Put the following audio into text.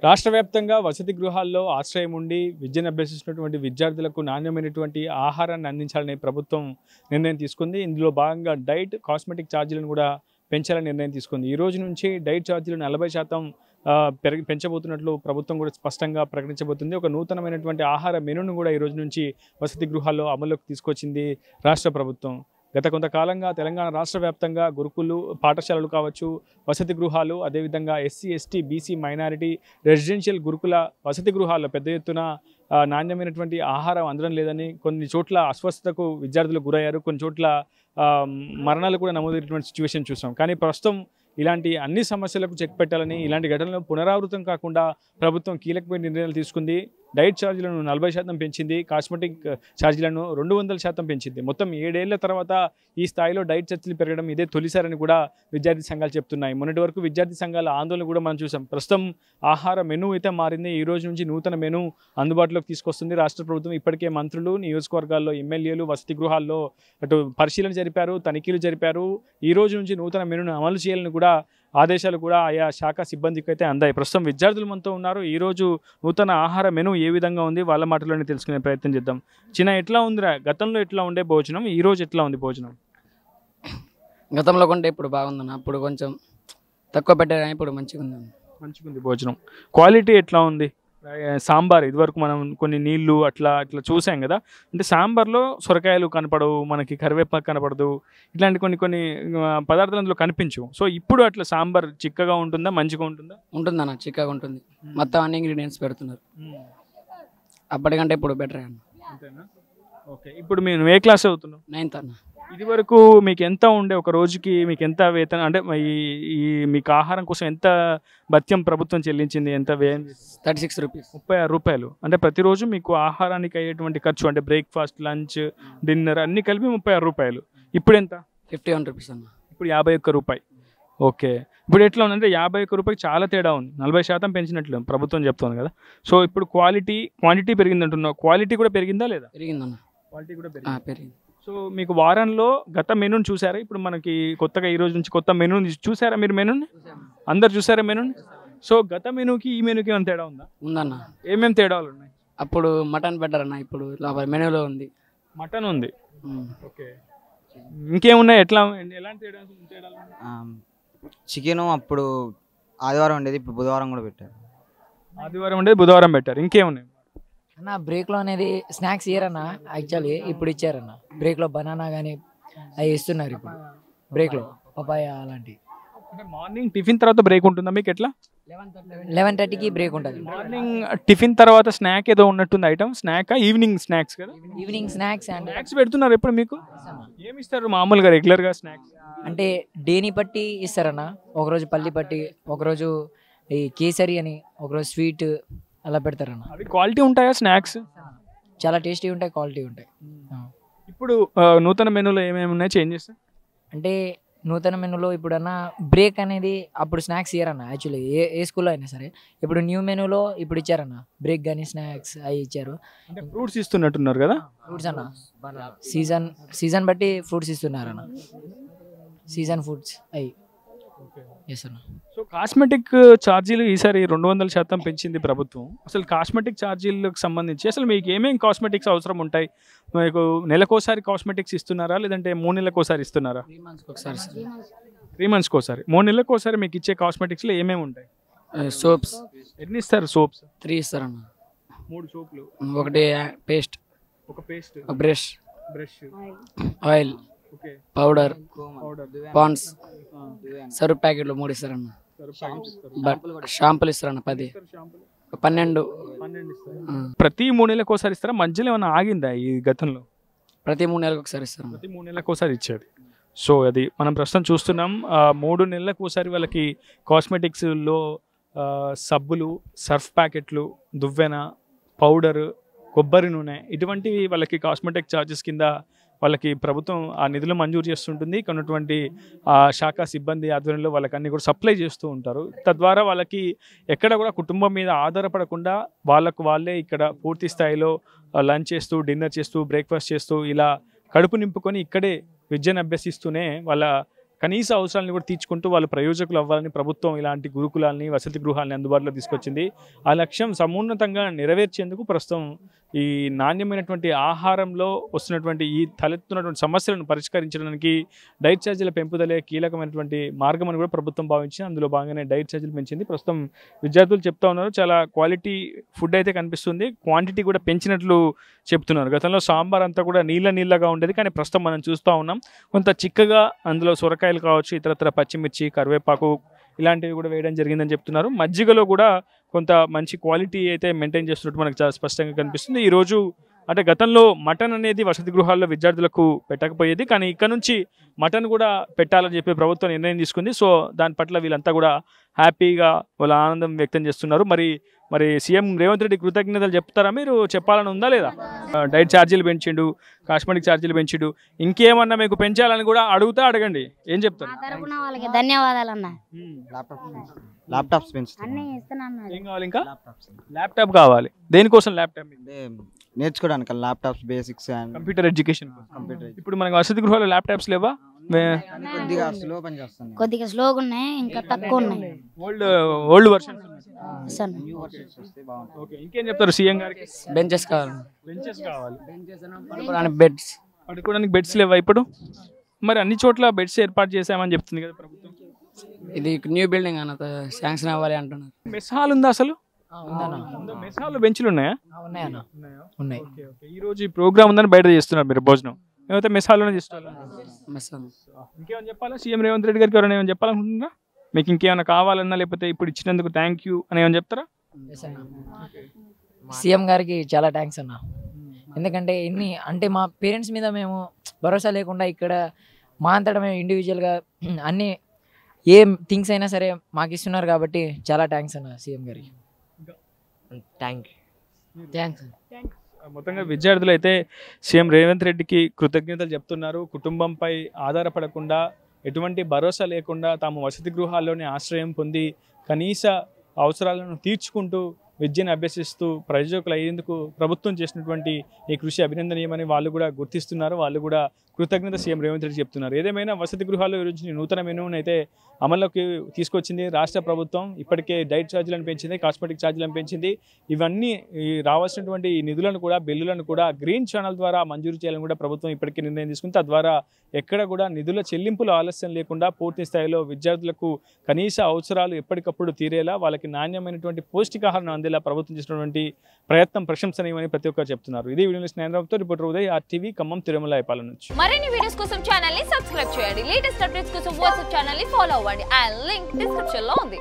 రాష్ట్ర వ్యాప్తంగా వసతి గృహాల్లో ఆశ్రయం ఉండి విద్యను అభ్యసిస్తున్నటువంటి విద్యార్థులకు నాణ్యమైనటువంటి ఆహారాన్ని అందించాలని ప్రభుత్వం నిర్ణయం తీసుకుంది. ఇందులో భాగంగా డైట్, కాస్మెటిక్ ఛార్జీలను కూడా పెంచాలని నిర్ణయం తీసుకుంది. ఈ రోజు నుంచి డైట్ ఛార్జీలు 40% పెంచబోతున్నట్లు ప్రభుత్వం కూడా స్పష్టంగా ప్రకటించబోతుంది. ఒక నూతనమైనటువంటి ఆహార మెనూను కూడా ఈ రోజు నుంచి వసతి గృహాల్లో అమల్లోకి తీసుకొచ్చింది రాష్ట్ర ప్రభుత్వం. గత కొంతకాలంగా తెలంగాణ రాష్ట్ర వ్యాప్తంగా గురుకులు పాఠశాలలు కావచ్చు, వసతి గృహాలు, అదేవిధంగా SC, ST, BC, minority residential గురుకుల వసతి గృహాల్లో పెద్ద ఎత్తున నాణ్యమైనటువంటి ఆహారం అందడం లేదని, కొన్ని చోట్ల అస్వస్థతకు విద్యార్థులు గురయ్యారు, కొన్ని చోట్ల మరణాలు కూడా నమోదైనటువంటి సిచ్యువేషన్ చూసాం. కానీ ప్రస్తుతం ఇలాంటి అన్ని సమస్యలకు చెక్ పెట్టాలని, ఇలాంటి ఘటనలు పునరావృతం కాకుండా ప్రభుత్వం కీలకమైన నిర్ణయాలు తీసుకుంది. డైట్ ఛార్జీలను 40% పెంచింది, కాస్మెటిక్ ఛార్జీలను 200% పెంచింది. మొత్తం 7 ఏళ్ల తర్వాత ఈ స్థాయిలో డైట్ ఛార్జీలు పెరగడం ఇదే తొలిసారని కూడా విద్యార్థి సంఘాలు చెప్తున్నాయి. మొన్నటి వరకు విద్యార్థి సంఘాల ఆందోళన కూడా మనం చూసాం. ప్రస్తుతం ఆహార మెనూ అయితే మారింది. ఈ రోజు నుంచి నూతన మెనూ అందుబాటులోకి తీసుకొస్తుంది రాష్ట్ర ప్రభుత్వం. ఇప్పటికే మంత్రులు, నియోజకవర్గాల్లో ఎమ్మెల్యేలు వసతి గృహాల్లో అటు పరిశీలన జరిపారు, తనిఖీలు జరిపారు. ఈ రోజు నుంచి నూతన మెనూను అమలు చేయాలని కూడా ఆదేశాలు కూడా ఆయా శాఖ సిబ్బందికి అయితే అందాయి. ప్రస్తుతం విద్యార్థులు మనతో ఉన్నారు. ఈరోజు నూతన ఆహార మెనూ ఏ విధంగా ఉంది వాళ్ళ మాటలోనే తెలుసుకునే ప్రయత్నం చేద్దాం. చిన్న ఎట్లా ఉందిరా, గతంలో ఎట్లా ఉండే భోజనం, ఈ రోజు ఎట్లా ఉంది భోజనం? గతంలో కొంటే ఇప్పుడు బాగుందన్న, అప్పుడు కొంచెం తక్కువ పెట్టారు కానీ ఇప్పుడు మంచిగా మంచిగుంది భోజనం. క్వాలిటీ ఎట్లా ఉంది? సాంబార్ ఇదివరకు మనం కొన్ని నీళ్లు అట్లా చూసాం కదా, అంటే సాంబార్లో సొరకాయలు కనపడవు, మనకి కరివేపాకు కనపడదు, ఇట్లాంటి కొన్ని పదార్థాలు అందులో కనిపించవు. సో ఇప్పుడు అట్లా సాంబార్ చిక్కగా ఉంటుందా, మంచిగా ఉంటుందా? ఉంటుందన్న, చిక్కగా ఉంటుంది. మొత్తం అన్ని ఇంగ్రీడియంట్స్ పెడుతున్నారు. అప్పటికంటే ఇప్పుడు బెటర్ అన్న. అంతేనా? ఓకే. ఇప్పుడు మేము ఏ క్లాస్ అవుతున్నాం? 9th అన్న. ఇది వరకు మీకు ఎంత ఉండే, ఒక రోజుకి మీకు ఎంత వేతనం, అంటే ఈ మీకు ఆహారం కోసం ఎంత భత్యం ప్రభుత్వం చెల్లించింది, ఎంత వ్యయం? 36 రూపీస్. 36 రూపాయలు. అంటే ప్రతిరోజు మీకు ఆహారానికి అయ్యేటువంటి ఖర్చు, అంటే బ్రేక్ఫాస్ట్, లంచ్, డిన్నర్ అన్నీ కలిపి 36 రూపాయలు. ఇప్పుడు ఎంత? 51 రూపీస్ అన్న. ఇప్పుడు 51 రూపాయి. ఓకే. ఇప్పుడు ఎట్లా ఉందంటే 51 రూపాయకి చాలా తేడా ఉంది. 40% పెంచినట్లు ప్రభుత్వం చెప్తుంది కదా. సో ఇప్పుడు క్వాంటిటీ పెరిగింది అంటున్నావు, క్వాలిటీ కూడా పెరిగిందా లేదా? పెరిగిందన్న, క్వాలిటీ కూడా పెరిగింది. సో మీకు వారంలో గత మెనూని చూసారా? ఇప్పుడు మనకి కొత్తగా ఈ రోజు నుంచి కొత్త మెనూని చూసారా? మీరు మెనూని అందరు చూసారా మెనూని? సో గత మెనూకి ఈ మెనూకి ఏమైనా తేడా ఉందన్న. ఏమేమి తేడాలు ఉన్నాయి? అప్పుడు మటన్ పెట్టారన్న, ఇప్పుడు మెనూలో ఉంది మటన్ ఉంది. ఓకే. ఇంకేమున్నాయి? ఎలాంటి తేడాలు? చికెను అప్పుడు ఆదివారం ఉండేది, ఇప్పుడు బుధవారం కూడా పెట్టారు. ఆదివారం ఉండేది బుధవారం పెట్టారు. ఇంకేమున్నాయి అన్న? బ్రేక్లో అనేది స్నాక్స్ ఇయ్యారన్న, యాక్చువల్లీ ఇప్పుడు ఇచ్చారన్న. బ్రేక్లో బనానా కానీ అవి ఇస్తున్నారు ఇప్పుడు బ్రేక్లో, పపాయ అలాంటివి. అంటే మార్నింగ్ టిఫిన్ తర్వాత బ్రేక్ ఉంటుందా మీకు? ఎట్లా? 11:30కి బ్రేక్ ఉంటుంది. మార్నింగ్ టిఫిన్ తర్వాత స్నాక్ ఏదో ఉన్నట్టుంది ఐటమ్. స్నాక్ ఈవినింగ్ స్నాక్స్ కదా? ఈవినింగ్ స్నాక్స్ అండ్ స్నాక్స్ పెడుతున్నారు ఎప్పుడు మీకు? ఏమి ఇస్తారు మామూలుగా రెగ్యులర్గా స్నాక్స్? అంటే డేని పట్టి ఇస్తారన్న. ఒకరోజు పల్లి పట్టి, ఒకరోజు ఈ కేసరి అని, ఒకరోజు స్వీట్ అలా పెడతారన్న. అవి క్వాలిటీ ఉంటాయా స్నాక్స్? చాలా టేస్టీ ఉంటాయి, క్వాలిటీ ఉంటాయి. ఇప్పుడు నూతన మెనూలో ఏమేమి ఉన్నాయి చేంజెస్? అంటే నూతన మెనూలో ఇప్పుడన్నా బ్రేక్ అనేది అప్పుడు స్నాక్స్ ఇయ్యారన్న. యాక్చువల్లీ ఏ స్కూల్లో అయినా సరే ఇప్పుడు న్యూ మెనూలో ఇప్పుడు ఇచ్చారన్న బ్రేక్ కానీ స్నాక్స్ అవి ఇచ్చారు. అంటే ఫ్రూట్స్ ఇస్తున్నట్టున్నారు కదా? ఫ్రూట్స్ అన్న, సీజన్ బట్టి ఫ్రూట్స్ ఇస్తున్నారన్న, సీజన్ ఫుడ్స్ అవి. ఎస్ అన్న. సో కాస్మెటిక్ ఛార్జీలు ఈసారి 200% పెంచింది ప్రభుత్వం. అసలు కాస్మెటిక్ ఛార్జీలకు సంబంధించి అసలు మీకు ఏమేమి కాస్మెటిక్స్ అవసరం ఉంటాయి? మీకు నెలకోసారి కాస్మెటిక్స్ ఇస్తున్నారా, లేదంటే 3 నెలలకోసారి ఇస్తున్నారా? 3 మంత్స్కి ఒకసారి. 3 మంత్స్కి ఒకసారి. 3 నెలలకోసారి మీకు ఇచ్చే కాస్మెటిక్స్లో ఏమేమి ఉంటాయి? సోప్స్. ఎన్ని ఇస్తారు సోప్స్? 3 ఇస్తారన్న. 3 సోప్లు, ఒకటి పేస్ట్, ఒక paste, brush, oil, okay, powder, Pond's, ఆ, సర్ఫ్ ప్యాకెట్లు 3 ఇస్తారన్న. షాంపులు ఇస్తారన్న 10, 12. ప్రతి 3 నెలలకు ఒకసారి ఇస్తారా? మధ్యలో ఏమైనా ఆగిందా ఈ గతంలో? ప్రతి 3 నెలలకు ఒకసారి ఇస్తారన్న. ప్రతి 3 నెలలకు ఒకసారి ఇచ్చేది. సో అది మనం ప్రస్తుతం చూస్తున్నాం. 3 నెలలకు ఒకసారి వాళ్ళకి కాస్మెటిక్స్లో సబ్బులు, సర్ఫ్ ప్యాకెట్లు, దువ్వెన, పౌడర్, కొబ్బరి నూనె, ఇటువంటివి వాళ్ళకి కాస్మెటిక్ ఛార్జెస్ కింద వాళ్ళకి ప్రభుత్వం ఆ నిధులు మంజూరు చేస్తుంటుంది. కొన్నటువంటి శాఖ సిబ్బంది ఆధ్వర్యంలో వాళ్ళకి అన్ని కూడా సప్లై చేస్తూ ఉంటారు. తద్వారా వాళ్ళకి ఎక్కడ కూడా కుటుంబం మీద ఆధారపడకుండా వాళ్ళే ఇక్కడ పూర్తి స్థాయిలో లంచ్ చేస్తూ, డిన్నర్ చేస్తూ, బ్రేక్ఫాస్ట్ చేస్తూ ఇలా కడుపు నింపుకొని ఇక్కడే విద్యను అభ్యసిస్తూనే వాళ్ళ కనీస అవసరాలను కూడా తీర్చుకుంటూ వాళ్ళు ప్రయోజకులు అవ్వాలని ప్రభుత్వం ఇలాంటి గురుకులాలని వసతి గృహాలని అందుబాటులో తీసుకొచ్చింది. ఆ లక్ష్యం సమున్నతంగా నెరవేర్చేందుకు ప్రస్తుతం ఈ నాణ్యమైనటువంటి ఆహారంలో వస్తున్నటువంటి ఈ తలెత్తున్నటువంటి సమస్యలను పరిష్కరించడానికి డైట్ ఛార్జీల పెంపుదలే కీలకమైనటువంటి మార్గం అని కూడా ప్రభుత్వం భావించింది. అందులో భాగంగానే డైట్ ఛార్జీలు పెంచింది. ప్రస్తుతం విద్యార్థులు చెప్తా ఉన్నారు, చాలా క్వాలిటీ ఫుడ్ అయితే కనిపిస్తుంది, క్వాంటిటీ కూడా పెంచినట్లు చెప్తున్నారు. గతంలో సాంబార్ అంతా కూడా నీళ్ళగా ఉండేది, కానీ ప్రస్తుతం మనం చూస్తూ ఉన్నాం కొంత చిక్కగా అందులో సొరకాయలు కావచ్చు, ఇతరత్ర పచ్చిమిర్చి, కరివేపాకు ఇలాంటివి కూడా వేయడం జరిగిందని చెప్తున్నారు. మజ్జిగలో కూడా కొంత మంచి క్వాలిటీ అయితే మెయింటైన్ చేస్తున్నట్టు మనకు చాలా స్పష్టంగా కనిపిస్తుంది. ఈరోజు అంటే గతంలో మటన్ అనేది వసతి గృహాల్లో విద్యార్థులకు పెట్టకపోయేది, కానీ ఇక్కడ నుంచి మటన్ కూడా పెట్టాలని చెప్పి ప్రభుత్వం నిర్ణయం తీసుకుంది. సో దాని పట్ల వీళ్ళంతా కూడా హ్యాపీగా వాళ్ళ ఆనందం వ్యక్తం చేస్తున్నారు. మరి సీఎం రేవంత్ రెడ్డి కృతజ్ఞతలు చెప్తారా, మీరు చెప్పాలని ఉందా లేదా? డైట్ ఛార్జీలు పెంచిండు, కాస్మెటిక్ ఛార్జీలు పెంచిండు, ఇంకేమన్నా మీకు పెంచాలని కూడా అడగండి, ఏం చెప్తారు? వాళ్ళకి ధన్యవాదాలు అన్న. ల్యాప్టాప్స్ పెంచుతాం. అన్నీ ఇస్తున్నాను. ఏం కావాలి? ఇంకా ల్యాప్టాప్ కావాలి. దేనికోసం ల్యాప్టాప్? నేర్చుకోవడానికి laptops basics and computer education. Computer. ఇప్పుడు మనకు వసతి గృహాల్లో ల్యాప్టాప్స్ లేవా? కొద్దిగా స్లో పని చేస్తాను. కొద్దిగా స్లోగా ఉన్నాయి, ఇంకా తక్కువ ఉన్నాయి. Old versions. న్యూ వర్షన్స్ వస్తే బాగుంటుంది. ఓకే, ఇంకేం చెప్తారు సీఎం గారికి? బెంచెస్ కావాలి, బెంచెస్ కావాలి, పడుకోవడానికి బెడ్స్. పడుకోవడానికి బెడ్స్ లేవా ఇప్పుడు? మరి అన్ని చోట్ల బెడ్స్ ఏర్పాటు చేసామని చెప్తుంది కదా ప్రభుత్వం. ఇది న్యూ బిల్డింగ్ అన్న, శాంక్షన్ అవ్వాలి అంటున్నారు. మెస్ హాల్ ఉందా అసలు? ఉందన్న, మెస్ హాల్లో బెంచ్లు ఉన్నాయా? ఉన్నాయన్న, ఉన్నాయి. ఈ రోజు ఈ ప్రోగ్రామ్ ఉందని బయట చేస్తున్నారు మీరు భోజనం, లేకపోతే మెస్ హాల్లోనే చేస్తున్నారు? ఇంకేమైనా చెప్పాలా సీఎం రేవంత్ రెడ్డి గారికి? ఎవరైనా ఏమైనా చెప్పాలనుకుంటున్నారా? మీకు ఇంకేమైనా కావాలన్నా, లేకపోతే ఇప్పుడు ఇచ్చినందుకు థ్యాంక్ యూ అని ఏమైనా చెప్తారా? సీఎం గారికి చాలా థ్యాంక్స్ అన్న. ఎందుకంటే అంటే మా పేరెంట్స్ మీద మేము భరోసా లేకుండా ఇక్కడ మా అంతటా మేము ఇండివిజువల్గా అన్ని ఏ థింగ్స్ అయినా సరే మాకు ఇస్తున్నారు కాబట్టి చాలా థ్యాంక్స్ అన్న సీఎం గారికి. థ్యాంక్స్. మొత్తంగా విద్యార్థులు అయితే సీఎం రేవంత్ రెడ్డికి కృతజ్ఞతలు చెప్తున్నారు. కుటుంబంపై ఆధారపడకుండా, ఎటువంటి భరోసా లేకుండా తాము వసతి గృహాల్లోనే ఆశ్రయం పొంది కనీస అవసరాలను తీర్చుకుంటూ విద్యను అభ్యసిస్తూ ప్రయోజకులు అయ్యేందుకు ప్రభుత్వం చేసినటువంటి ఈ కృషి అభినందనీయమని వాళ్ళు కూడా గుర్తిస్తున్నారు. వాళ్ళు కూడా కృతజ్ఞత సీఎం రేవంత్ రెడ్డి చెప్తున్నారు. ఏదేమైనా వసతి గృహాల్లో ఈరోజు నూతన మెనూను అయితే అమల్లోకి తీసుకొచ్చింది రాష్ట్ర ప్రభుత్వం. ఇప్పటికే డైట్ ఛార్జీలను పెంచింది, కాస్మెటిక్ ఛార్జీలను పెంచింది. ఇవన్నీ రావాల్సినటువంటి నిధులను కూడా, బిల్లులను కూడా గ్రీన్ ఛానల్ ద్వారా మంజూరు చేయాలని కూడా ప్రభుత్వం ఇప్పటికే నిర్ణయం తీసుకుంది. తద్వారా ఎక్కడ కూడా నిధుల చెల్లింపులు ఆలస్యం లేకుండా పూర్తి స్థాయిలో విద్యార్థులకు కనీస అవసరాలు ఎప్పటికప్పుడు తీరేలా, వాళ్ళకి నాణ్యమైనటువంటి పౌష్టికాహారం అందేలా ప్రభుత్వం చేసినటువంటి ప్రయత్నం ప్రశంసనీయమని ప్రతి ఒక్కరు చెప్తున్నారు. ఇది వీడియో స్నేహితులతో రిపోర్టర్ ఉదయ్, RTV, ఖమ్మం, తిరుమల ఐపాల నుంచి. మరిన్ని వీడియోస్ కోసం ఛానల్ ని సబ్స్క్రైబ్ చేయండి. లేటెస్ట్ అప్డేట్స్ కోసం వాట్సాప్ ఛానల్ ని ఫాలో అవ్వండి. ఆ లింక్ డిస్క్రిప్షన్ లో ఉంది.